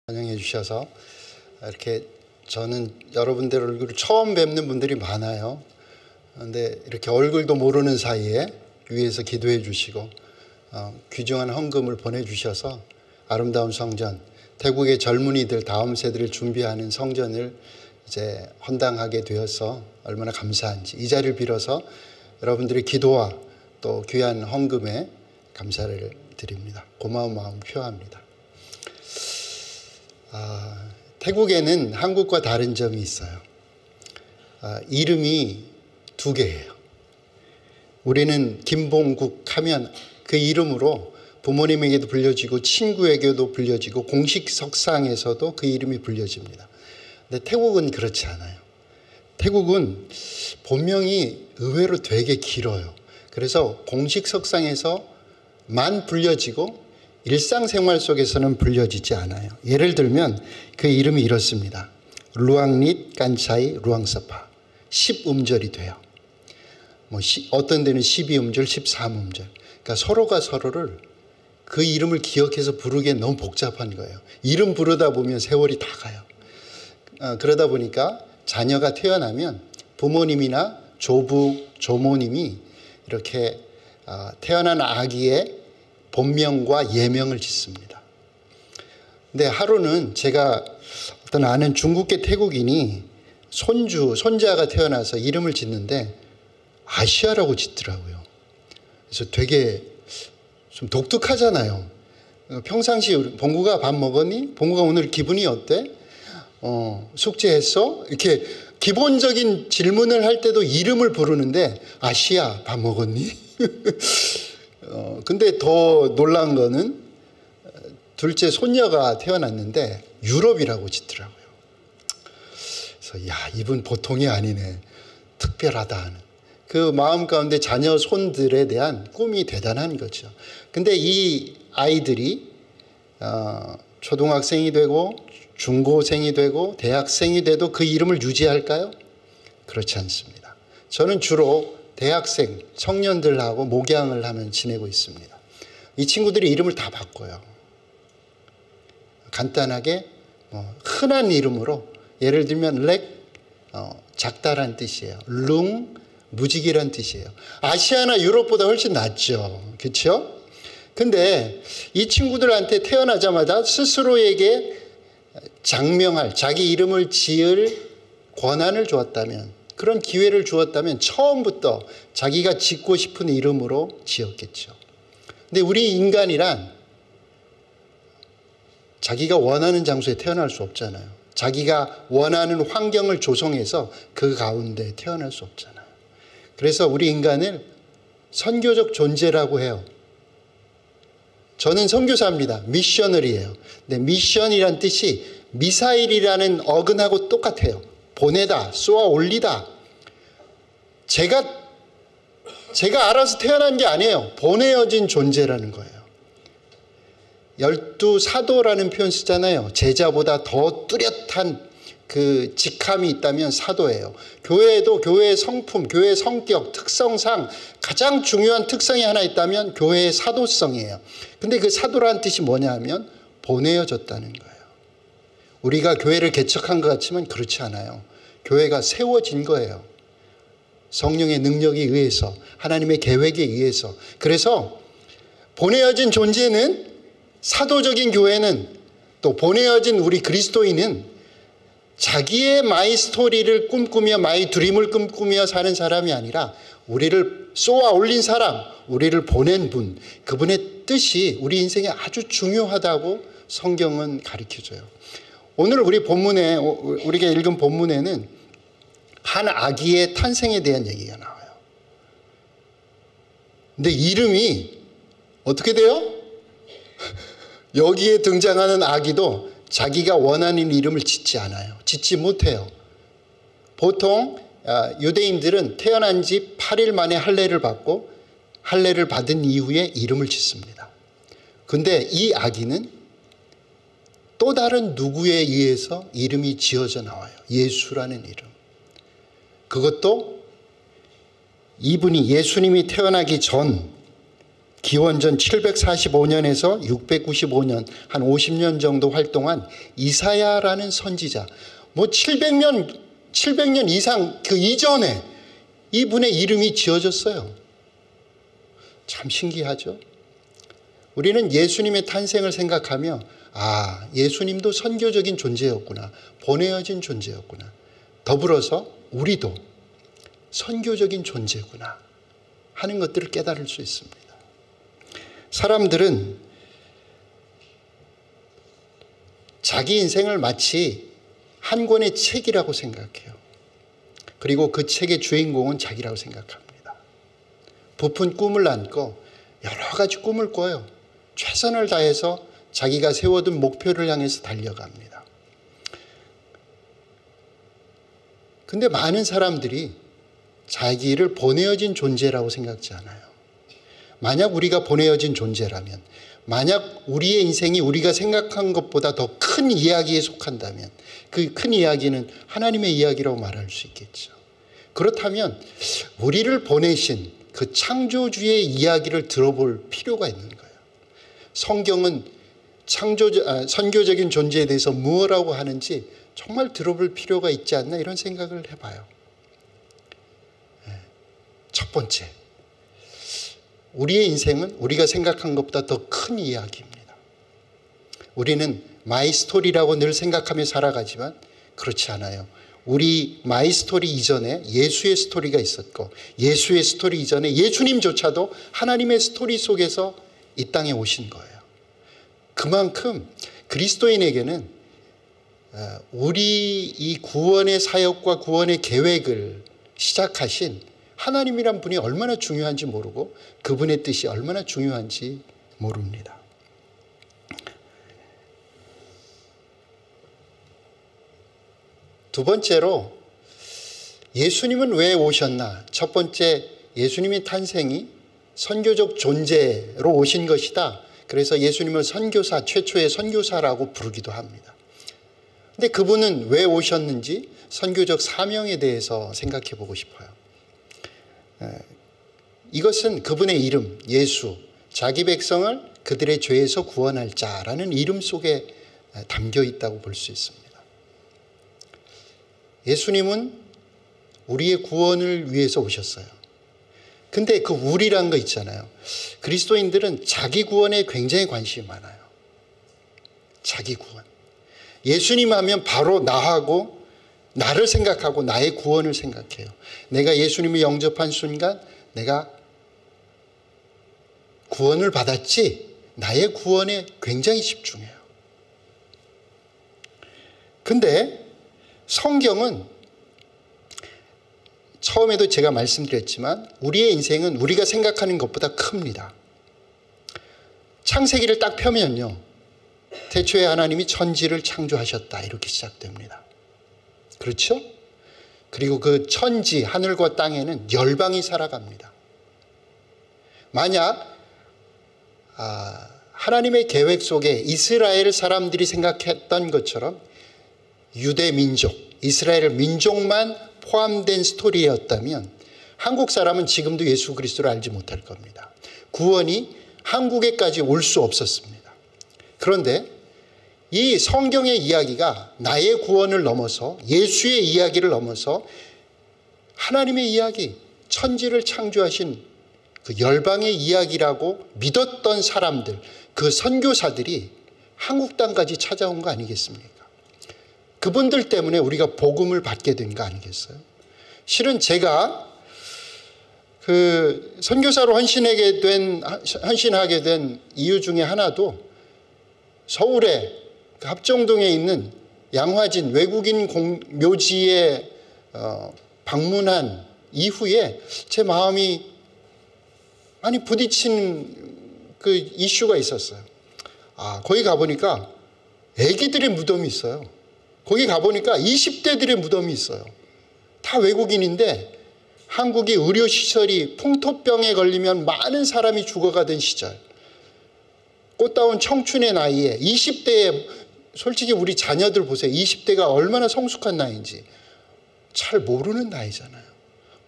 환영해 주셔서 이렇게 저는 여러분들 얼굴을 처음 뵙는 분들이 많아요. 그런데 이렇게 얼굴도 모르는 사이에 위에서 기도해 주시고 귀중한 헌금을 보내주셔서 아름다운 성전, 태국의 젊은이들 다음 세대를 준비하는 성전을 이제 헌당하게 되어서 얼마나 감사한지 이 자리를 빌어서 여러분들의 기도와 또 귀한 헌금에 감사를 드립니다. 고마운 마음 표합니다. 태국에는 한국과 다른 점이 있어요. 이름이 두 개예요. 우리는 김봉국 하면 그 이름으로 부모님에게도 불려지고 친구에게도 불려지고 공식 석상에서도 그 이름이 불려집니다. 근데 태국은 그렇지 않아요. 태국은 본명이 의외로 되게 길어요. 그래서 공식 석상에서만 불려지고 일상생활 속에서는 불려지지 않아요. 예를 들면 그 이름이 이렇습니다. 루앙릿 깐차이 루앙사파 10음절이 돼요. 어떤 데는 12음절, 13음절. 그러니까 서로가 서로를 그 이름을 기억해서 부르기엔 너무 복잡한 거예요. 이름 부르다 보면 세월이 다 가요. 그러다 보니까 자녀가 태어나면 부모님이나 조부, 조모님이 이렇게 태어난 아기의 본명과 예명을 짓습니다. 근데 하루는 제가 어떤 아는 중국계 태국인이 손자가 태어나서 이름을 짓는데 아시아라고 짓더라고요. 그래서 되게 좀 독특하잖아요. 평상시 봉구가 밥 먹었니? 봉구가 오늘 기분이 어때? 숙제했어? 이렇게 기본적인 질문을 할 때도 이름을 부르는데 아시아 밥 먹었니? 근데 더 놀라운 거는 둘째 손녀가 태어났는데 유럽이라고 짓더라고요. 그래서 야, 이분 보통이 아니네. 특별하다 하는. 그 마음 가운데 자녀 손들에 대한 꿈이 대단한 거죠. 근데 이 아이들이 초등학생이 되고 중고생이 되고 대학생이 돼도 그 이름을 유지할까요? 그렇지 않습니다. 저는 주로 대학생, 청년들하고 목양을 하면 지내고 있습니다. 이 친구들이 이름을 다 바꿔요. 간단하게 흔한 이름으로 예를 들면 작다란 뜻이에요. 룽, 무지개란 뜻이에요. 아시아나 유럽보다 훨씬 낫죠. 그렇죠? 근데 이 친구들한테 태어나자마자 스스로에게 장명할, 자기 이름을 지을 권한을 주었다면, 그런 기회를 주었다면 처음부터 자기가 짓고 싶은 이름으로 지었겠죠. 근데 우리 인간이란 자기가 원하는 장소에 태어날 수 없잖아요. 자기가 원하는 환경을 조성해서 그 가운데 태어날 수 없잖아요. 그래서 우리 인간을 선교적 존재라고 해요. 저는 선교사입니다. 미셔너리예요. 근데 미션이란 뜻이 미사일이라는 어근하고 똑같아요. 보내다, 쏘아 올리다. 제가 알아서 태어난 게 아니에요. 보내어진 존재라는 거예요. 12사도라는 표현 쓰잖아요. 제자보다 더 뚜렷한 그 직함이 있다면 사도예요. 교회에도 교회의 성품, 교회의 성격, 특성상 가장 중요한 특성이 하나 있다면 교회의 사도성이에요. 근데 그 사도라는 뜻이 뭐냐 하면 보내어졌다는 거예요. 우리가 교회를 개척한 것 같지만 그렇지 않아요. 교회가 세워진 거예요. 성령의 능력에 의해서, 하나님의 계획에 의해서. 그래서 보내어진 존재는, 사도적인 교회는, 또 보내어진 우리 그리스도인은 자기의 마이 스토리를 꿈꾸며 마이 드림을 꿈꾸며 사는 사람이 아니라 우리를 쏘아 올린 사람, 우리를 보낸 분, 그분의 뜻이 우리 인생에 아주 중요하다고 성경은 가르쳐줘요. 오늘 우리 본문에, 우리가 읽은 본문에는 한 아기의 탄생에 대한 얘기가 나와요. 근데 이름이 어떻게 돼요? 여기에 등장하는 아기도 자기가 원하는 이름을 짓지 않아요. 짓지 못해요. 보통 유대인들은 태어난 지 8일 만에 할례를 받고 할례를 받은 이후에 이름을 짓습니다. 근데 이 아기는 또 다른 누구에 의해서 이름이 지어져 나와요. 예수라는 이름. 그것도 이분이 예수님이 태어나기 전 기원전 745년에서 695년 한 50년 정도 활동한 이사야라는 선지자, 뭐 700년 이상 그 이전에 이분의 이름이 지어졌어요. 참 신기하죠. 우리는 예수님의 탄생을 생각하며 예수님도 선교적인 존재였구나, 보내어진 존재였구나, 더불어서 우리도 선교적인 존재구나 하는 것들을 깨달을 수 있습니다. 사람들은 자기 인생을 마치 한 권의 책이라고 생각해요. 그리고 그 책의 주인공은 자기라고 생각합니다. 부푼 꿈을 안고 여러 가지 꿈을 꿔요. 최선을 다해서 자기가 세워둔 목표를 향해서 달려갑니다. 근데 많은 사람들이 자기를 보내어진 존재라고 생각지 않아요. 만약 우리가 보내어진 존재라면, 만약 우리의 인생이 우리가 생각한 것보다 더 큰 이야기에 속한다면 그 큰 이야기는 하나님의 이야기라고 말할 수 있겠죠. 그렇다면 우리를 보내신 그 창조주의 이야기를 들어볼 필요가 있는 거예요. 성경은 선교적인 존재에 대해서 무엇이라고 하는지 정말 들어볼 필요가 있지 않나, 이런 생각을 해봐요. 첫 번째, 우리의 인생은 우리가 생각한 것보다 더 큰 이야기입니다. 우리는 마이 스토리라고 늘 생각하며 살아가지만 그렇지 않아요. 우리 마이 스토리 이전에 예수의 스토리가 있었고, 예수의 스토리 이전에 예수님조차도 하나님의 스토리 속에서 이 땅에 오신 거예요. 그만큼 그리스도인에게는 우리 이 구원의 사역과 구원의 계획을 시작하신 하나님이란 분이 얼마나 중요한지 모르고 그분의 뜻이 얼마나 중요한지 모릅니다. 두 번째로, 예수님은 왜 오셨나? 첫 번째, 예수님의 탄생이 선교적 존재로 오신 것이다. 그래서 예수님을 선교사, 최초의 선교사라고 부르기도 합니다. 근데 그분은 왜 오셨는지 선교적 사명에 대해서 생각해 보고 싶어요. 이것은 그분의 이름, 예수, 자기 백성을 그들의 죄에서 구원할 자라는 이름 속에 담겨 있다고 볼 수 있습니다. 예수님은 우리의 구원을 위해서 오셨어요. 근데 그 우리란 거 있잖아요. 그리스도인들은 자기 구원에 굉장히 관심이 많아요. 자기 구원. 예수님 하면 바로 나하고 나를 생각하고 나의 구원을 생각해요. 내가 예수님을 영접한 순간 내가 구원을 받았지, 나의 구원에 굉장히 집중해요. 근데 성경은 처음에도 제가 말씀드렸지만 우리의 인생은 우리가 생각하는 것보다 큽니다. 창세기를 딱 펴면요, 태초에 하나님이 천지를 창조하셨다 이렇게 시작됩니다. 그렇죠? 그리고 그 천지, 하늘과 땅에는 열방이 살아갑니다. 만약 하나님의 계획 속에 이스라엘 사람들이 생각했던 것처럼 유대 민족, 이스라엘 민족만 포함된 스토리였다면 한국 사람은 지금도 예수 그리스도를 알지 못할 겁니다. 구원이 한국에까지 올 수 없었습니다. 그런데 이 성경의 이야기가 나의 구원을 넘어서, 예수의 이야기를 넘어서 하나님의 이야기, 천지를 창조하신 그 열방의 이야기라고 믿었던 사람들, 그 선교사들이 한국 땅까지 찾아온 거 아니겠습니까? 그분들 때문에 우리가 복음을 받게 된 거 아니겠어요? 실은 제가 그 선교사로 헌신하게 된 이유 중에 하나도 서울에 합정동에 있는 양화진 외국인 묘지에 방문한 이후에 제 마음이 많이 부딪힌 그 이슈가 있었어요. 거기 가보니까 애기들의 무덤이 있어요. 거기 가보니까 20대들의 무덤이 있어요. 다 외국인인데 한국의 의료시설이 풍토병에 걸리면 많은 사람이 죽어가던 시절, 꽃다운 청춘의 나이에 20대에, 솔직히 우리 자녀들 보세요. 20대가 얼마나 성숙한 나이인지 잘 모르는 나이잖아요.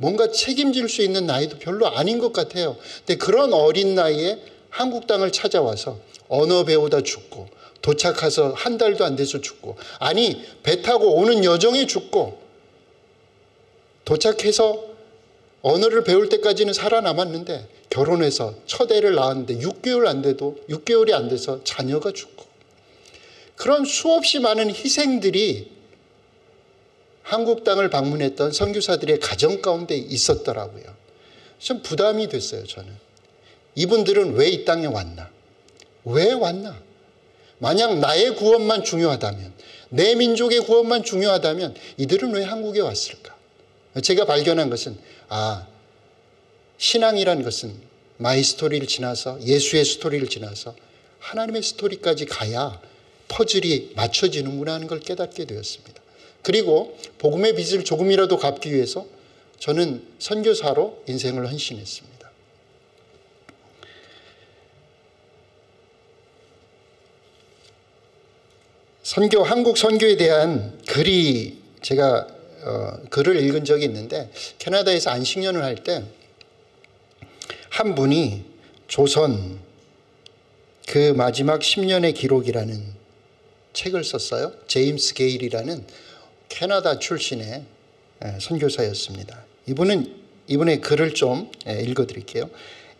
뭔가 책임질 수 있는 나이도 별로 아닌 것 같아요. 근데 그런 어린 나이에 한국 땅을 찾아와서 언어 배우다 죽고, 도착해서 한 달도 안 돼서 죽고, 아니 배 타고 오는 여정에 죽고, 도착해서 언어를 배울 때까지는 살아남았는데 결혼해서 첫 애를 낳았는데 6개월이 안 돼서 자녀가 죽고, 그런 수없이 많은 희생들이 한국 땅을 방문했던 선교사들의 가정 가운데 있었더라고요. 좀 부담이 됐어요, 저는. 이분들은 왜 이 땅에 왔나? 왜 왔나? 만약 나의 구원만 중요하다면, 내 민족의 구원만 중요하다면 이들은 왜 한국에 왔을까? 제가 발견한 것은, 신앙이란 것은 마이 스토리를 지나서, 예수의 스토리를 지나서 하나님의 스토리까지 가야 퍼즐이 맞춰지는구나 하는 걸 깨닫게 되었습니다. 그리고 복음의 빚을 조금이라도 갚기 위해서 저는 선교사로 인생을 헌신했습니다. 한국 선교에 대한 글이, 제가 글을 읽은 적이 있는데, 캐나다에서 안식년을 할 때 한 분이 조선 그 마지막 10년의 기록이라는 책을 썼어요. 제임스 게일이라는 캐나다 출신의 선교사였습니다. 이분의 글을 좀 읽어드릴게요.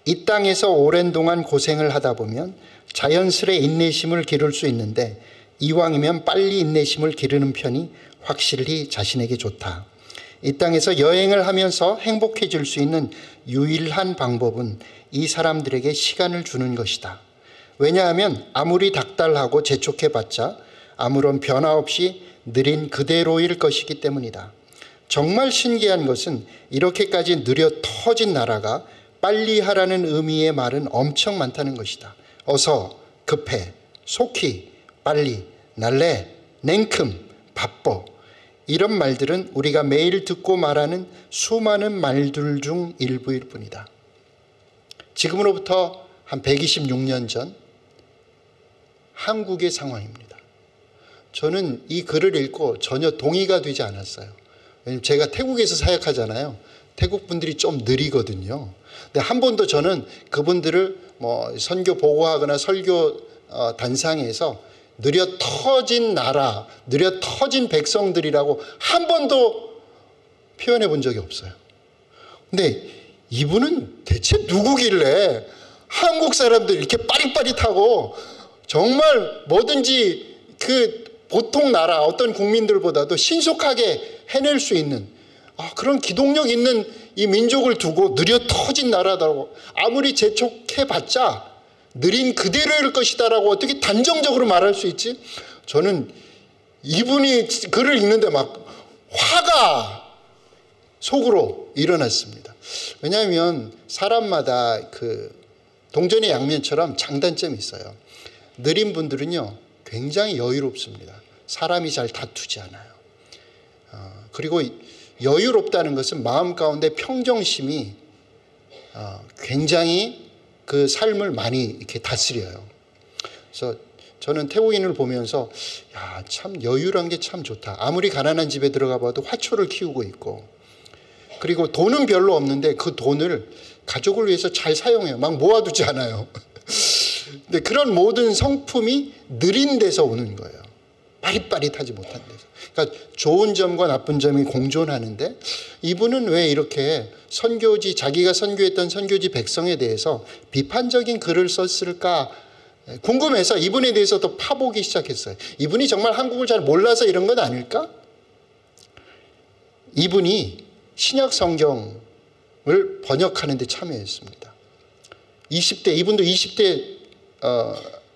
이 땅에서 오랜 동안 고생을 하다 보면 자연스레 인내심을 기를 수 있는데, 이왕이면 빨리 인내심을 기르는 편이 확실히 자신에게 좋다. 이 땅에서 여행을 하면서 행복해질 수 있는 유일한 방법은 이 사람들에게 시간을 주는 것이다. 왜냐하면 아무리 닥달하고 재촉해봤자 아무런 변화 없이 느린 그대로일 것이기 때문이다. 정말 신기한 것은 이렇게까지 느려 터진 나라가 빨리 하라는 의미의 말은 엄청 많다는 것이다. 어서, 급해, 속히, 빨리, 날래, 냉큼, 바빠. 이런 말들은 우리가 매일 듣고 말하는 수많은 말들 중 일부일 뿐이다. 지금으로부터 한 126년 전 한국의 상황입니다. 저는 이 글을 읽고 전혀 동의가 되지 않았어요. 왜냐하면 제가 태국에서 사역하잖아요. 태국 분들이 좀 느리거든요. 근데 한 번도 저는 그분들을 선교 보고하거나 설교 단상에서 느려 터진 나라, 느려 터진 백성들이라고 한 번도 표현해 본 적이 없어요. 근데 이분은 대체 누구길래 한국 사람들 이렇게 빠릿빠릿하고 정말 뭐든지 그 보통 나라 어떤 국민들보다도 신속하게 해낼 수 있는 그런 기동력 있는 이 민족을 두고 느려 터진 나라다고, 아무리 재촉해봤자 느린 그대로일 것이다라고 어떻게 단정적으로 말할 수 있지? 저는 이분이 글을 읽는데 막 화가 속으로 일어났습니다. 왜냐하면 사람마다 그 동전의 양면처럼 장단점이 있어요. 느린 분들은요 굉장히 여유롭습니다. 사람이 잘 다투지 않아요. 그리고 여유롭다는 것은 마음 가운데 평정심이 굉장히 그 삶을 많이 이렇게 다스려요. 그래서 저는 태국인을 보면서 참 여유란 게 참 좋다. 아무리 가난한 집에 들어가 봐도 화초를 키우고 있고, 그리고 돈은 별로 없는데 그 돈을 가족을 위해서 잘 사용해요. 막 모아두지 않아요. 근데 그런 모든 성품이 느린 데서 오는 거예요. 빠릿빠릿하지 못한 데서. 그러니까 좋은 점과 나쁜 점이 공존하는데, 이분은 왜 이렇게 자기가 선교했던 선교지 백성에 대해서 비판적인 글을 썼을까 궁금해서 이분에 대해서도 파보기 시작했어요. 이분이 정말 한국을 잘 몰라서 이런 건 아닐까? 이분이 신약 성경을 번역하는 데 참여했습니다. 이분도 20대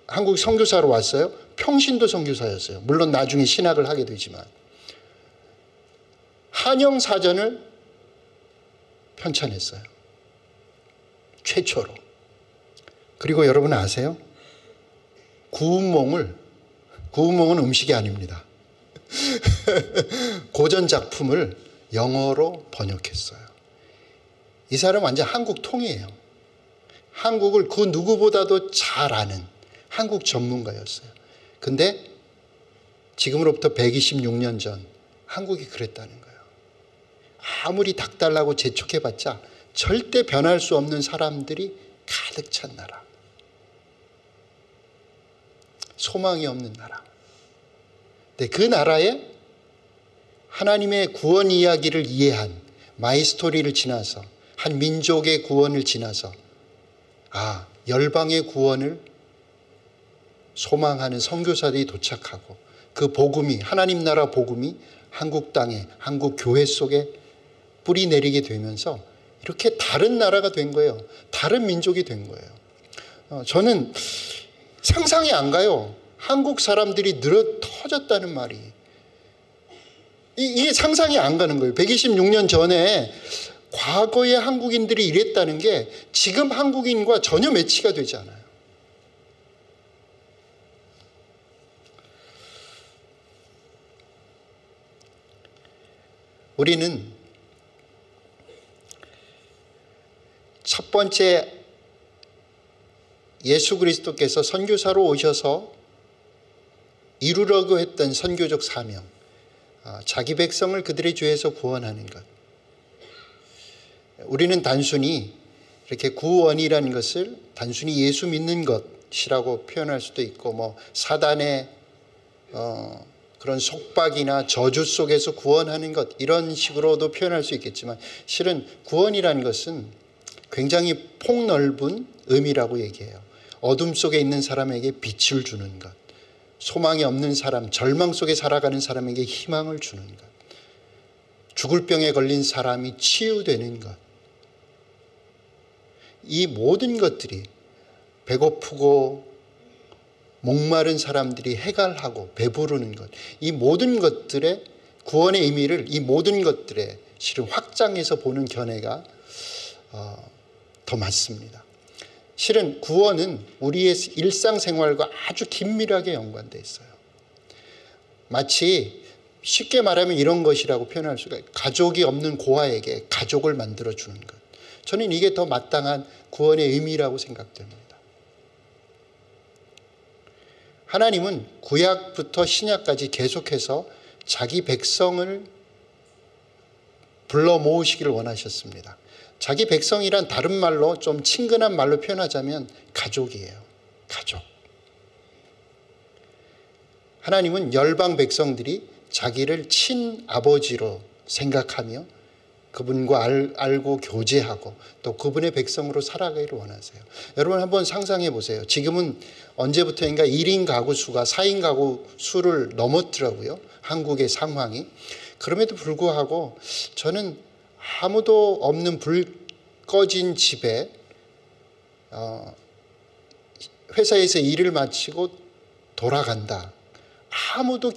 한국 선교사로 왔어요. 평신도 선교사였어요. 물론 나중에 신학을 하게 되지만. 한영 사전을 편찬했어요. 최초로. 그리고 여러분 아세요? 구운몽은 음식이 아닙니다. 고전 작품을 영어로 번역했어요. 이 사람 완전 한국 통이에요. 한국을 그 누구보다도 잘 아는 한국 전문가였어요. 근데 지금으로부터 126년 전 한국이 그랬다는 거예요. 아무리 닥달라고 재촉해봤자 절대 변할 수 없는 사람들이 가득 찬 나라. 소망이 없는 나라. 근데 그 나라에 하나님의 구원 이야기를 이해한 마이스토리를 지나서 한 민족의 구원을 지나서 열방의 구원을 소망하는 선교사들이 도착하고 그 복음이 하나님 나라 복음이 한국 땅에 한국 교회 속에 뿌리 내리게 되면서 이렇게 다른 나라가 된 거예요. 다른 민족이 된 거예요. 저는 상상이 안 가요. 한국 사람들이 늘어 터졌다는 말이. 이게 상상이 안 가는 거예요. 126년 전에 과거의 한국인들이 이랬다는 게 지금 한국인과 전혀 매치가 되지 않아요. 우리는 첫 번째 예수 그리스도께서 선교사로 오셔서 이루려고 했던 선교적 사명, 자기 백성을 그들의 죄에서 구원하는 것. 우리는 단순히 이렇게 구원이라는 것을 단순히 예수 믿는 것이라고 표현할 수도 있고 사단의 그런 속박이나 저주 속에서 구원하는 것 이런 식으로도 표현할 수 있겠지만 실은 구원이라는 것은 굉장히 폭넓은 의미라고 얘기해요. 어둠 속에 있는 사람에게 빛을 주는 것, 소망이 없는 사람, 절망 속에 살아가는 사람에게 희망을 주는 것, 죽을 병에 걸린 사람이 치유되는 것, 이 모든 것들이 배고프고 목마른 사람들이 해갈하고 배부르는 것, 이 모든 것들의 구원의 의미를 이 모든 것들의 실은 확장해서 보는 견해가 더 맞습니다. 실은 구원은 우리의 일상생활과 아주 긴밀하게 연관되어 있어요. 마치 쉽게 말하면 이런 것이라고 표현할 수가 있어요. 가족이 없는 고아에게 가족을 만들어주는 것. 저는 이게 더 마땅한 구원의 의미라고 생각됩니다. 하나님은 구약부터 신약까지 계속해서 자기 백성을 불러 모으시기를 원하셨습니다. 자기 백성이란 다른 말로 좀 친근한 말로 표현하자면 가족이에요. 가족. 하나님은 열방 백성들이 자기를 친아버지로 생각하며 그분과 알고 교제하고 또 그분의 백성으로 살아가기를 원하세요. 여러분 한번 상상해 보세요. 지금은 언제부터인가 1인 가구 수가 4인 가구 수를 넘었더라고요. 한국의 상황이. 그럼에도 불구하고 저는 아무도 없는 불 꺼진 집에 회사에서 일을 마치고 돌아간다. 아무도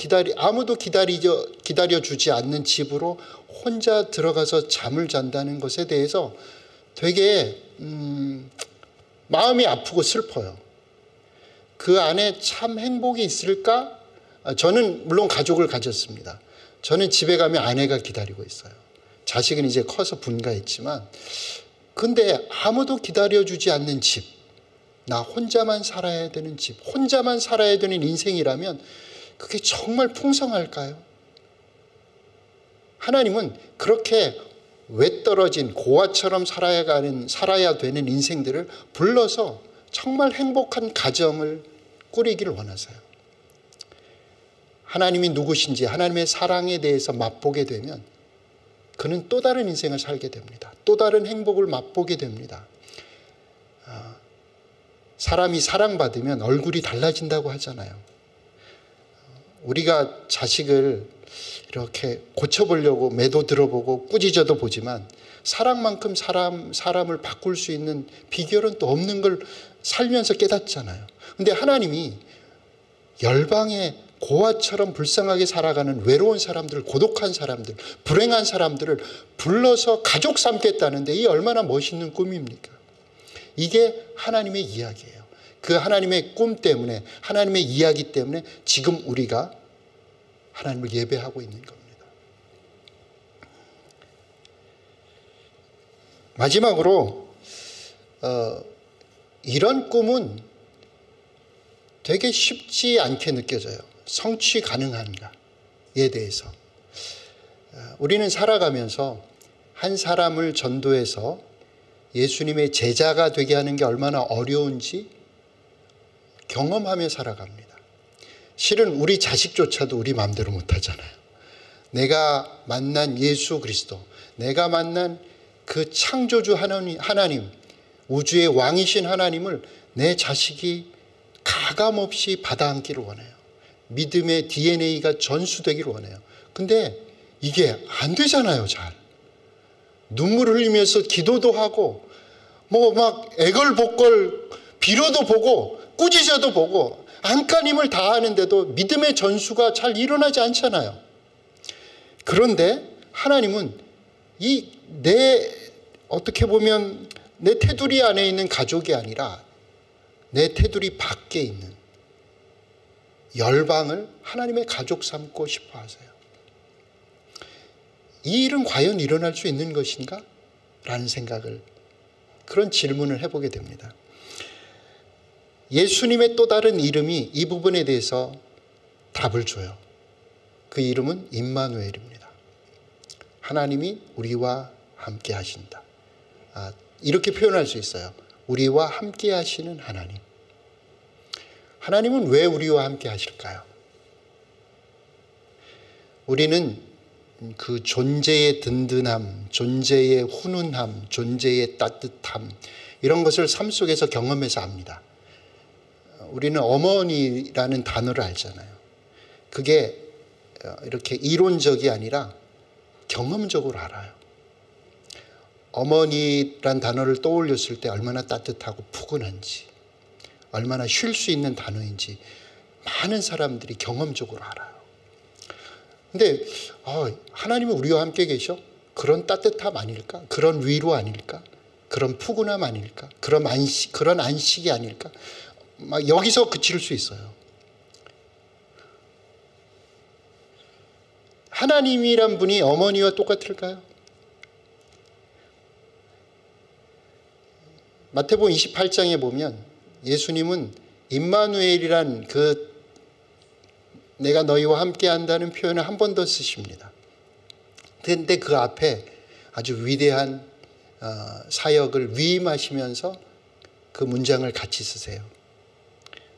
기다려주지 않는 집으로 혼자 들어가서 잠을 잔다는 것에 대해서 되게 마음이 아프고 슬퍼요. 그 안에 참 행복이 있을까? 저는 물론 가족을 가졌습니다. 저는 집에 가면 아내가 기다리고 있어요. 자식은 이제 커서 분가했지만 근데 아무도 기다려주지 않는 집, 나 혼자만 살아야 되는 집, 혼자만 살아야 되는 인생이라면 그게 정말 풍성할까요? 하나님은 그렇게 외떨어진 고아처럼 살아야 되는 인생들을 불러서 정말 행복한 가정을 꾸리기를 원하세요. 하나님이 누구신지 하나님의 사랑에 대해서 맛보게 되면 그는 또 다른 인생을 살게 됩니다. 또 다른 행복을 맛보게 됩니다. 사람이 사랑받으면 얼굴이 달라진다고 하잖아요. 우리가 자식을 이렇게 고쳐보려고 매도 들어보고 꾸짖어도 보지만 사랑만큼 사람을 바꿀 수 있는 비결은 또 없는 걸 살면서 깨닫잖아요. 근데 하나님이 열방의 고아처럼 불쌍하게 살아가는 외로운 사람들, 고독한 사람들, 불행한 사람들을 불러서 가족 삼겠다는데 이 얼마나 멋있는 꿈입니까? 이게 하나님의 이야기예요. 그 하나님의 꿈 때문에, 하나님의 이야기 때문에 지금 우리가 하나님을 예배하고 있는 겁니다. 마지막으로 이런 꿈은 되게 쉽지 않게 느껴져요. 성취 가능한가에 대해서. 우리는 살아가면서 한 사람을 전도해서 예수님의 제자가 되게 하는 게 얼마나 어려운지 경험하며 살아갑니다. 실은 우리 자식조차도 우리 마음대로 못하잖아요. 내가 만난 예수 그리스도, 내가 만난 그 창조주 하나님, 우주의 왕이신 하나님을 내 자식이 가감없이 받아안기를 원해요. 믿음의 DNA가 전수되기를 원해요. 근데 이게 안 되잖아요, 잘. 눈물 흘리면서 기도도 하고, 뭐 막 애걸복걸 빌어도 보고, 꾸짖어도 보고, 안간힘을 다 하는데도 믿음의 전수가 잘 일어나지 않잖아요. 그런데 하나님은 어떻게 보면 내 테두리 안에 있는 가족이 아니라 내 테두리 밖에 있는 열방을 하나님의 가족 삼고 싶어 하세요. 이 일은 과연 일어날 수 있는 것인가? 라는 생각을, 그런 질문을 해보게 됩니다. 예수님의 또 다른 이름이 이 부분에 대해서 답을 줘요. 그 이름은 임마누엘입니다. 하나님이 우리와 함께 하신다. 이렇게 표현할 수 있어요. 우리와 함께 하시는 하나님. 하나님은 왜 우리와 함께 하실까요? 우리는 그 존재의 든든함, 존재의 훈훈함, 존재의 따뜻함, 이런 것을 삶 속에서 경험해서 압니다. 우리는 어머니라는 단어를 알잖아요. 그게 이렇게 이론적이 아니라 경험적으로 알아요. 어머니란 단어를 떠올렸을 때 얼마나 따뜻하고 푸근한지, 얼마나 쉴 수 있는 단어인지 많은 사람들이 경험적으로 알아요. 근데 하나님은 우리와 함께 계셔? 그런 따뜻함 아닐까? 그런 위로 아닐까? 그런 푸근함 아닐까? 그런 안식이 아닐까? 막 여기서 그칠 수 있어요. 하나님이란 분이 어머니와 똑같을까요? 마태복음 28장에 보면 예수님은 임마누엘이란 내가 너희와 함께 한다는 표현을 한 번 더 쓰십니다. 그런데 그 앞에 아주 위대한 사역을 위임하시면서 그 문장을 같이 쓰세요.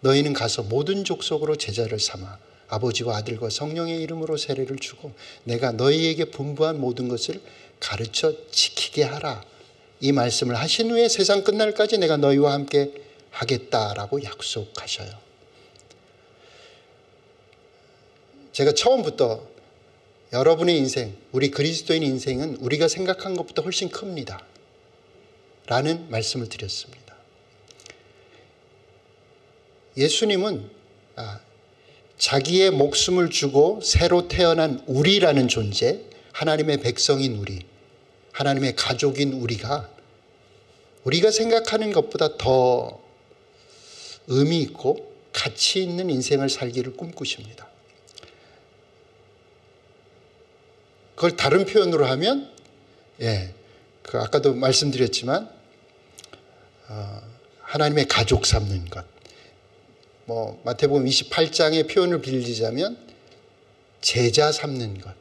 너희는 가서 모든 족속으로 제자를 삼아 아버지와 아들과 성령의 이름으로 세례를 주고 내가 너희에게 분부한 모든 것을 가르쳐 지키게 하라. 이 말씀을 하신 후에 세상 끝날까지 내가 너희와 함께 하겠다라고 약속하셔요. 제가 처음부터 여러분의 인생, 우리 그리스도인 인생은 우리가 생각한 것보다 훨씬 큽니다. 라는 말씀을 드렸습니다. 예수님은 자기의 목숨을 주고 새로 태어난 우리라는 존재, 하나님의 백성인 우리, 하나님의 가족인 우리가 생각하는 것보다 더 의미 있고 가치 있는 인생을 살기를 꿈꾸십니다. 그걸 다른 표현으로 하면 아까도 말씀드렸지만 하나님의 가족 삼는 것, 마태복음 28장의 표현을 빌리자면 제자 삼는 것.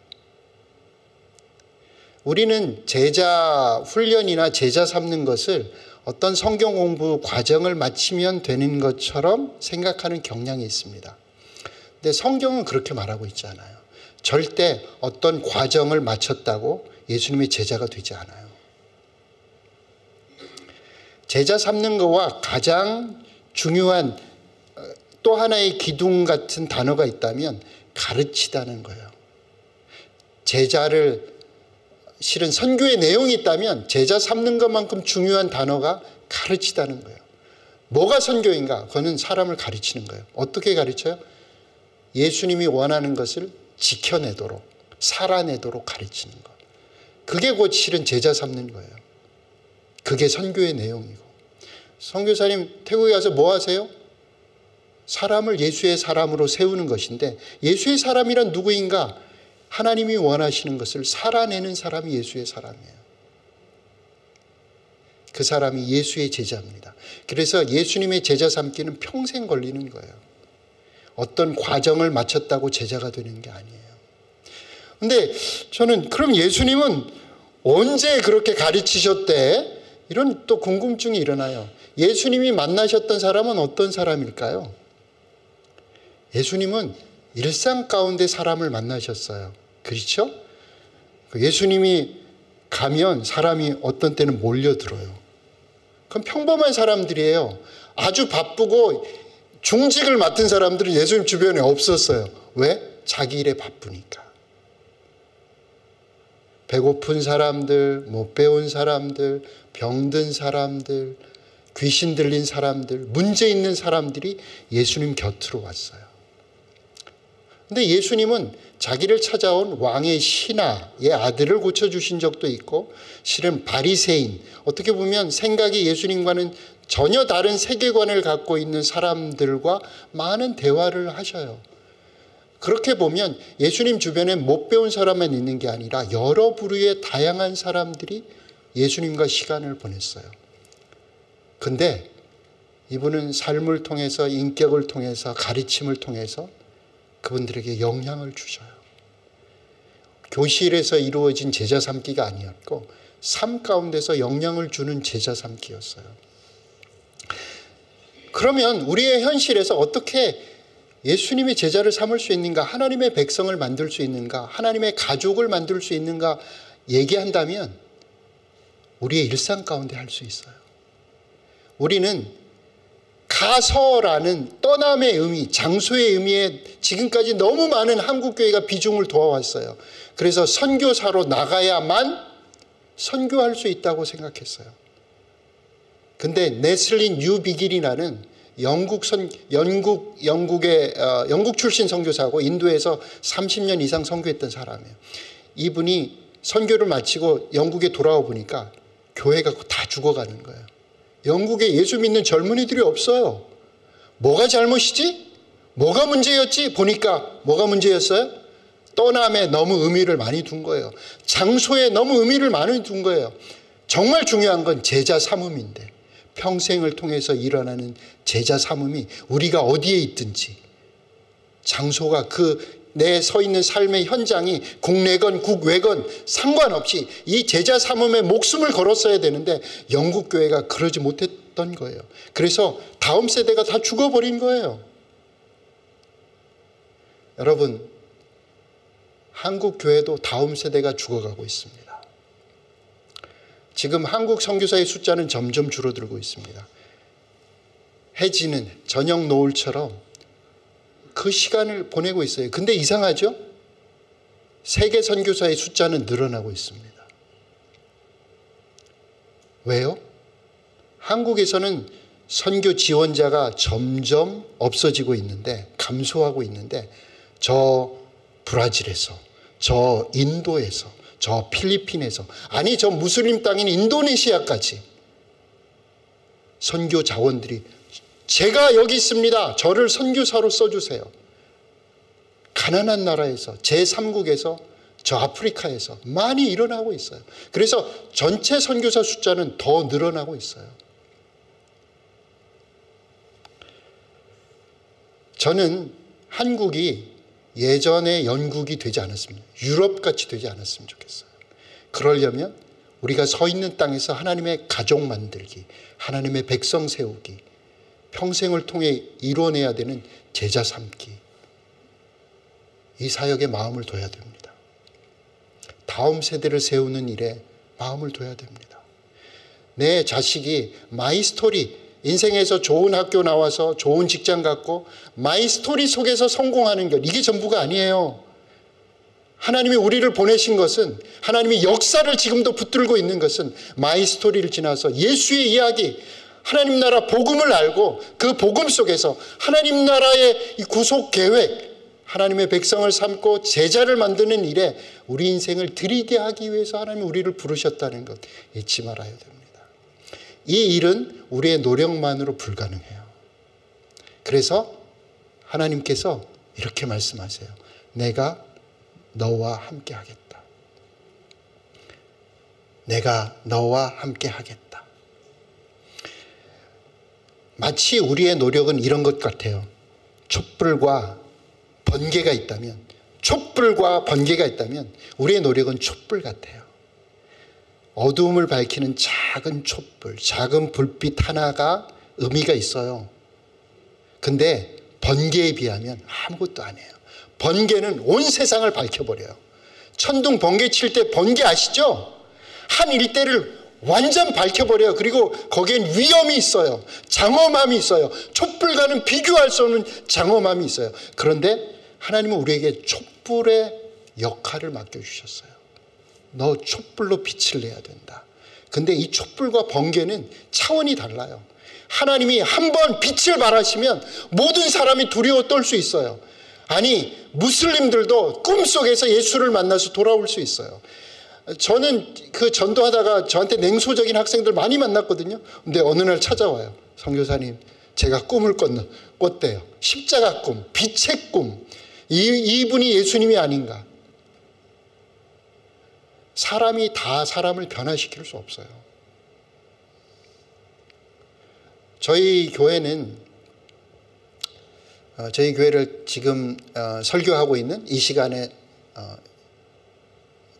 우리는 제자 훈련이나 제자 삼는 것을 어떤 성경 공부 과정을 마치면 되는 것처럼 생각하는 경향이 있습니다. 근데 성경은 그렇게 말하고 있지 않아요. 절대 어떤 과정을 마쳤다고 예수님의 제자가 되지 않아요. 제자 삼는 것과 가장 중요한 또 하나의 기둥 같은 단어가 있다면 가르치다는 거예요. 실은 선교의 내용이 있다면 제자 삼는 것만큼 중요한 단어가 가르치다는 거예요. 뭐가 선교인가? 그거는 사람을 가르치는 거예요. 어떻게 가르쳐요? 예수님이 원하는 것을 지켜내도록, 살아내도록 가르치는 것. 그게 곧 실은 제자 삼는 거예요. 그게 선교의 내용이고. 선교사님 태국에 가서 뭐 하세요? 사람을 예수의 사람으로 세우는 것인데, 예수의 사람이란 누구인가? 하나님이 원하시는 것을 살아내는 사람이 예수의 사람이에요. 그 사람이 예수의 제자입니다. 그래서 예수님의 제자 삼기는 평생 걸리는 거예요. 어떤 과정을 마쳤다고 제자가 되는 게 아니에요. 근데 저는 그럼 예수님은 언제 그렇게 가르치셨대? 이런 또 궁금증이 일어나요. 예수님이 만나셨던 사람은 어떤 사람일까요? 예수님은 일상 가운데 사람을 만나셨어요. 그렇죠? 예수님이 가면 사람이 어떤 때는 몰려들어요. 그럼 평범한 사람들이에요. 아주 바쁘고 중직을 맡은 사람들은 예수님 주변에 없었어요. 왜? 자기 일에 바쁘니까. 배고픈 사람들, 못 배운 사람들, 병든 사람들, 귀신 들린 사람들, 문제 있는 사람들이 예수님 곁으로 왔어요. 근데 예수님은 자기를 찾아온 왕의 신하의 아들을 고쳐주신 적도 있고, 실은 바리새인, 어떻게 보면 생각이 예수님과는 전혀 다른 세계관을 갖고 있는 사람들과 많은 대화를 하셔요. 그렇게 보면 예수님 주변에 못 배운 사람만 있는 게 아니라 여러 부류의 다양한 사람들이 예수님과 시간을 보냈어요. 근데 이분은 삶을 통해서, 인격을 통해서, 가르침을 통해서 그분들에게 영향을 주셔요. 교실에서 이루어진 제자 삼기가 아니었고 삶 가운데서 영향을 주는 제자 삼기였어요. 그러면 우리의 현실에서 어떻게 예수님의 제자를 삼을 수 있는가, 하나님의 백성을 만들 수 있는가, 하나님의 가족을 만들 수 있는가 얘기한다면 우리의 일상 가운데 할 수 있어요. 우리는 가서라는 떠남의 의미, 장소의 의미에 지금까지 너무 많은 한국교회가 비중을 두어왔어요. 그래서 선교사로 나가야만 선교할 수 있다고 생각했어요. 근데 네슬린 뉴비길이라는 영국 출신 선교사고 인도에서 30년 이상 선교했던 사람이에요. 이분이 선교를 마치고 영국에 돌아와 보니까 교회가 다 죽어가는 거예요. 영국에 예수 믿는 젊은이들이 없어요. 뭐가 잘못이지? 뭐가 문제였지? 보니까 뭐가 문제였어요? 떠남에 너무 의미를 많이 둔 거예요. 장소에 너무 의미를 많이 둔 거예요. 정말 중요한 건 제자 삼음인데, 평생을 통해서 일어나는 제자 삼음이 우리가 어디에 있든지, 장소가 내 서 있는 삶의 현장이 국내건 국외건 상관없이 이 제자 삼음에 목숨을 걸었어야 되는데 영국 교회가 그러지 못했던 거예요. 그래서 다음 세대가 다 죽어버린 거예요. 여러분, 한국 교회도 다음 세대가 죽어가고 있습니다. 지금 한국 선교사의 숫자는 점점 줄어들고 있습니다. 해지는 저녁 노을처럼 그 시간을 보내고 있어요. 근데 이상하죠? 세계 선교사의 숫자는 늘어나고 있습니다. 왜요? 한국에서는 선교 지원자가 점점 없어지고 있는데, 감소하고 있는데, 저 브라질에서, 저 인도에서, 저 필리핀에서, 아니 저 무슬림 땅인 인도네시아까지 선교 자원들이, 제가 여기 있습니다, 저를 선교사로 써주세요. 가난한 나라에서, 제3국에서, 저 아프리카에서 많이 일어나고 있어요. 그래서 전체 선교사 숫자는 더 늘어나고 있어요. 저는 한국이 예전의 영국이 되지 않았습니다. 유럽같이 되지 않았으면 좋겠어요. 그러려면 우리가 서 있는 땅에서 하나님의 가족 만들기, 하나님의 백성 세우기, 평생을 통해 이루어내야 되는 제자 삼기, 이 사역에 마음을 둬야 됩니다. 다음 세대를 세우는 일에 마음을 둬야 됩니다. 내 자식이 마이 스토리, 인생에서 좋은 학교 나와서 좋은 직장 갖고 마이 스토리 속에서 성공하는 것, 이게 전부가 아니에요. 하나님이 우리를 보내신 것은, 하나님이 역사를 지금도 붙들고 있는 것은 마이 스토리를 지나서 예수의 이야기, 하나님 나라 복음을 알고 그 복음 속에서 하나님 나라의 구속 계획, 하나님의 백성을 삼고 제자를 만드는 일에 우리 인생을 드리게 하기 위해서 하나님이 우리를 부르셨다는 것 잊지 말아야 됩니다. 이 일은 우리의 노력만으로 불가능해요. 그래서 하나님께서 이렇게 말씀하세요. 내가 너와 함께 하겠다. 내가 너와 함께 하겠다. 마치 우리의 노력은 이런 것 같아요. 촛불과 번개가 있다면, 촛불과 번개가 있다면 우리의 노력은 촛불 같아요. 어두움을 밝히는 작은 촛불, 작은 불빛 하나가 의미가 있어요. 근데 번개에 비하면 아무것도 아니에요. 번개는 온 세상을 밝혀버려요. 천둥 번개 칠 때 번개 아시죠? 한 일대를 완전 밝혀버려요. 그리고 거기엔 위험이 있어요. 장엄함이 있어요. 촛불과는 비교할 수 없는 장엄함이 있어요. 그런데 하나님은 우리에게 촛불의 역할을 맡겨주셨어요. 너 촛불로 빛을 내야 된다. 근데 이 촛불과 번개는 차원이 달라요. 하나님이 한번 빛을 발하시면 모든 사람이 두려워 떨 수 있어요. 아니, 무슬림들도 꿈속에서 예수를 만나서 돌아올 수 있어요. 저는 그 전도하다가 저한테 냉소적인 학생들 많이 만났거든요. 근데 어느 날 찾아와요. 선교사님, 제가 꿈을 꿨대요. 십자가 꿈, 빛의 꿈. 이분이 예수님이 아닌가. 사람이 다 사람을 변화시킬 수 없어요. 저희 교회는 저희 교회를 지금 설교하고 있는 이 시간에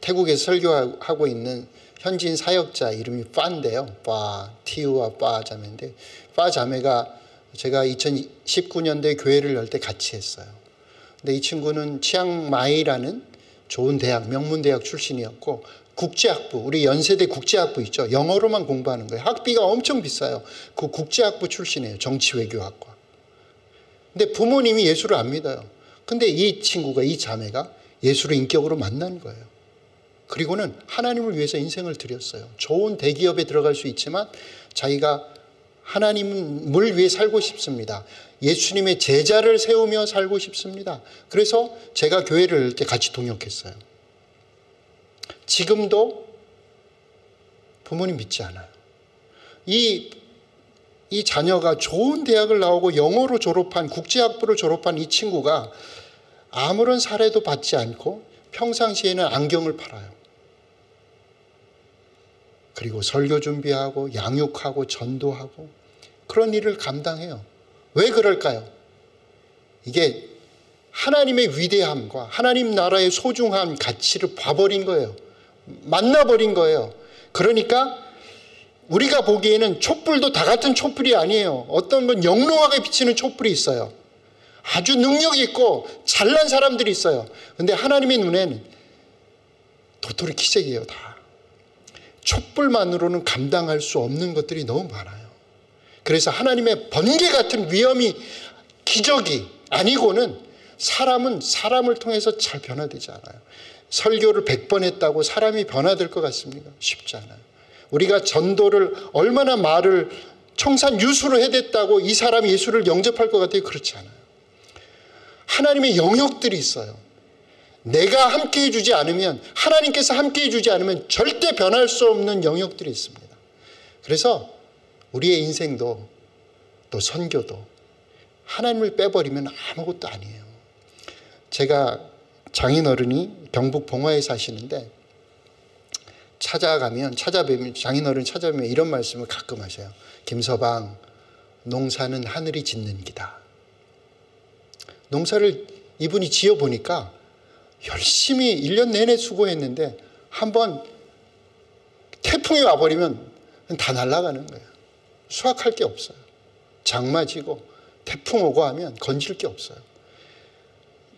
태국에서 설교하고 있는 현지인 사역자 이름이 파인데요. 티우와 파 자매인데, 파 자매가 제가 2019년도에 교회를 열 때 같이 했어요. 근데 이 친구는 치앙마이라는 좋은 대학, 명문대학 출신이었고, 국제학부, 우리 연세대 국제학부 있죠. 영어로만 공부하는 거예요. 학비가 엄청 비싸요. 그 국제학부 출신이에요. 정치외교학과. 근데 부모님이 예수를 안 믿어요. 근데 이 친구가, 이 자매가 예수를 인격으로 만난 거예요. 그리고는 하나님을 위해서 인생을 드렸어요. 좋은 대기업에 들어갈 수 있지만 자기가 하나님을 위해 살고 싶습니다. 예수님의 제자를 세우며 살고 싶습니다. 그래서 제가 교회를 이렇게 같이 동역했어요. 지금도 부모님 믿지 않아요. 이 자녀가 좋은 대학을 나오고 영어로 졸업한, 국제학부를 졸업한 이 친구가 아무런 사례도 받지 않고 평상시에는 안경을 팔아요. 그리고 설교 준비하고 양육하고 전도하고 그런 일을 감당해요. 왜 그럴까요? 이게 하나님의 위대함과 하나님 나라의 소중한 가치를 봐버린 거예요. 만나버린 거예요. 그러니까 우리가 보기에는 촛불도 다 같은 촛불이 아니에요. 어떤 건 영롱하게 비치는 촛불이 있어요. 아주 능력이 있고 잘난 사람들이 있어요. 근데 하나님의 눈에는 도토리 키재기예요. 다. 촛불만으로는 감당할 수 없는 것들이 너무 많아요. 그래서 하나님의 번개 같은 위험이, 기적이 아니고는 사람은 사람을 통해서 잘 변화되지 않아요. 설교를 100번 했다고 사람이 변화될 것 같습니까? 쉽지 않아요. 우리가 전도를 얼마나 말을 청산유수로 해댔다고 이 사람이 예수를 영접할 것 같아요? 그렇지 않아요. 하나님의 영역들이 있어요. 내가 함께 해주지 않으면, 하나님께서 함께 해주지 않으면 절대 변할 수 없는 영역들이 있습니다. 그래서 우리의 인생도 또 선교도 하나님을 빼버리면 아무것도 아니에요. 제가 장인어른이 경북 봉화에 사시는데 찾아뵈면 장인어른 찾아뵈면 이런 말씀을 가끔 하셔요. 김서방, 농사는 하늘이 짓는 기다. 농사를 이분이 지어보니까 열심히 1년 내내 수고했는데 한번 태풍이 와버리면 다 날아가는 거예요. 수확할 게 없어요. 장마 지고 태풍 오고 하면 건질 게 없어요.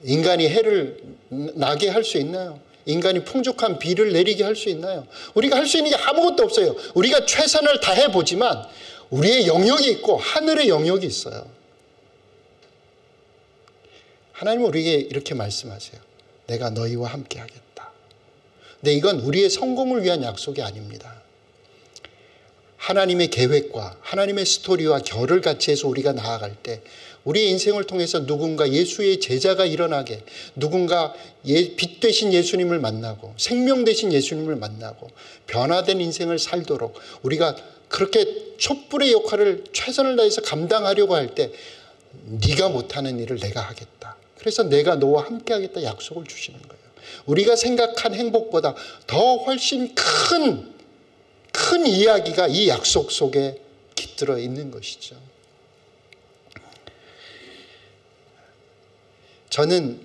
인간이 해를 나게 할 수 있나요? 인간이 풍족한 비를 내리게 할 수 있나요? 우리가 할 수 있는 게 아무것도 없어요. 우리가 최선을 다해보지만 우리의 영역이 있고 하늘의 영역이 있어요. 하나님은 우리에게 이렇게 말씀하세요. 내가 너희와 함께 하겠다. 근데 이건 우리의 성공을 위한 약속이 아닙니다. 하나님의 계획과 하나님의 스토리와 결을 같이 해서 우리가 나아갈 때 우리의 인생을 통해서 누군가 예수의 제자가 일어나게, 누군가 빛 되신 예수님을 만나고 생명 되신 예수님을 만나고 변화된 인생을 살도록 우리가 그렇게 촛불의 역할을 최선을 다해서 감당하려고 할 때 네가 못하는 일을 내가 하겠다. 그래서 내가 너와 함께 하겠다 약속을 주시는 거예요. 우리가 생각한 행복보다 더 훨씬 큰 이야기가 이 약속 속에 깃들어 있는 것이죠. 저는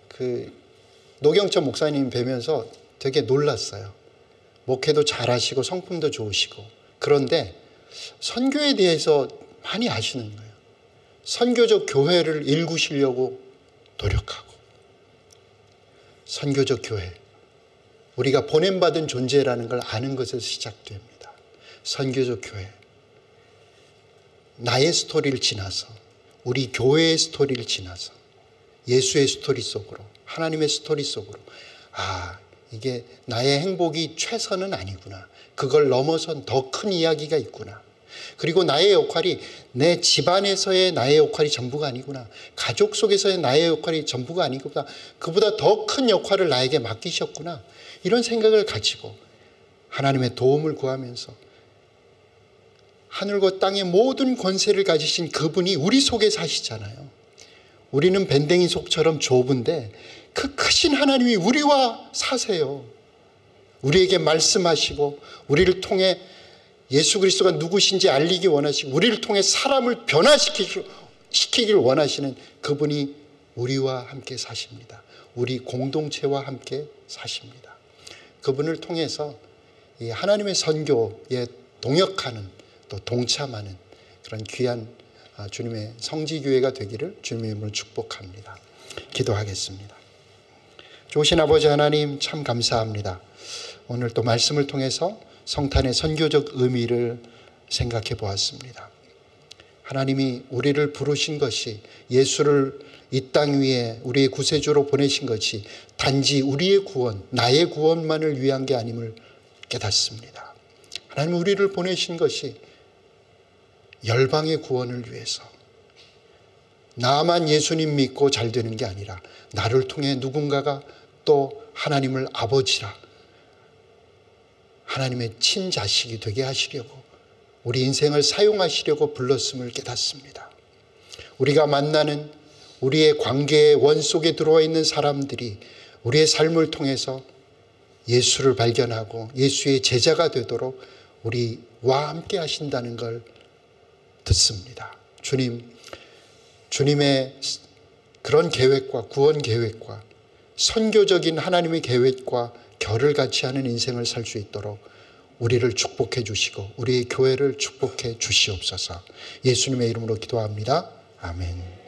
그 노경천 목사님 뵈면서 되게 놀랐어요. 목회도 잘하시고 성품도 좋으시고, 그런데 선교에 대해서 많이 아시는 거예요. 선교적 교회를 일구시려고 노력하고, 선교적 교회, 우리가 보냄받은 존재라는 걸 아는 것에서 시작됩니다. 선교적 교회, 나의 스토리를 지나서, 우리 교회의 스토리를 지나서 예수의 스토리 속으로, 하나님의 스토리 속으로, 이게 나의 행복이 최선은 아니구나, 그걸 넘어선 더 큰 이야기가 있구나, 그리고 나의 역할이 내 집안에서의 나의 역할이 전부가 아니구나, 가족 속에서의 나의 역할이 전부가 아니구나, 그보다 더 큰 역할을 나에게 맡기셨구나, 이런 생각을 가지고 하나님의 도움을 구하면서 하늘과 땅의 모든 권세를 가지신 그분이 우리 속에 사시잖아요. 우리는 밴댕이 속처럼 좁은데 그 크신 하나님이 우리와 사세요. 우리에게 말씀하시고, 우리를 통해 예수 그리스도가 누구신지 알리기 원하시고, 우리를 통해 사람을 변화시키길 원하시는 그분이 우리와 함께 사십니다. 우리 공동체와 함께 사십니다. 그분을 통해서 이 하나님의 선교에 동역하는, 또 동참하는 그런 귀한 주님의 성지교회가 되기를 주님의 이름으로 축복합니다. 기도하겠습니다. 좋으신 아버지 하나님, 참 감사합니다. 오늘 또 말씀을 통해서 성탄의 선교적 의미를 생각해 보았습니다. 하나님이 우리를 부르신 것이, 예수를 이 땅 위에 우리의 구세주로 보내신 것이 단지 우리의 구원, 나의 구원만을 위한 게 아님을 깨닫습니다. 하나님, 우리를 보내신 것이 열방의 구원을 위해서, 나만 예수님 믿고 잘 되는 게 아니라 나를 통해 누군가가 또 하나님을 아버지라, 하나님의 친자식이 되게 하시려고, 우리 인생을 사용하시려고 불렀음을 깨닫습니다. 우리가 만나는 우리의 관계의 원 속에 들어와 있는 사람들이 우리의 삶을 통해서 예수를 발견하고 예수의 제자가 되도록 우리와 함께 하신다는 걸 듣습니다. 주님의 그런 계획과 구원 계획과 선교적인 하나님의 계획과 결을 같이 하는 인생을 살 수 있도록 우리를 축복해 주시고 우리의 교회를 축복해 주시옵소서. 예수님의 이름으로 기도합니다. 아멘.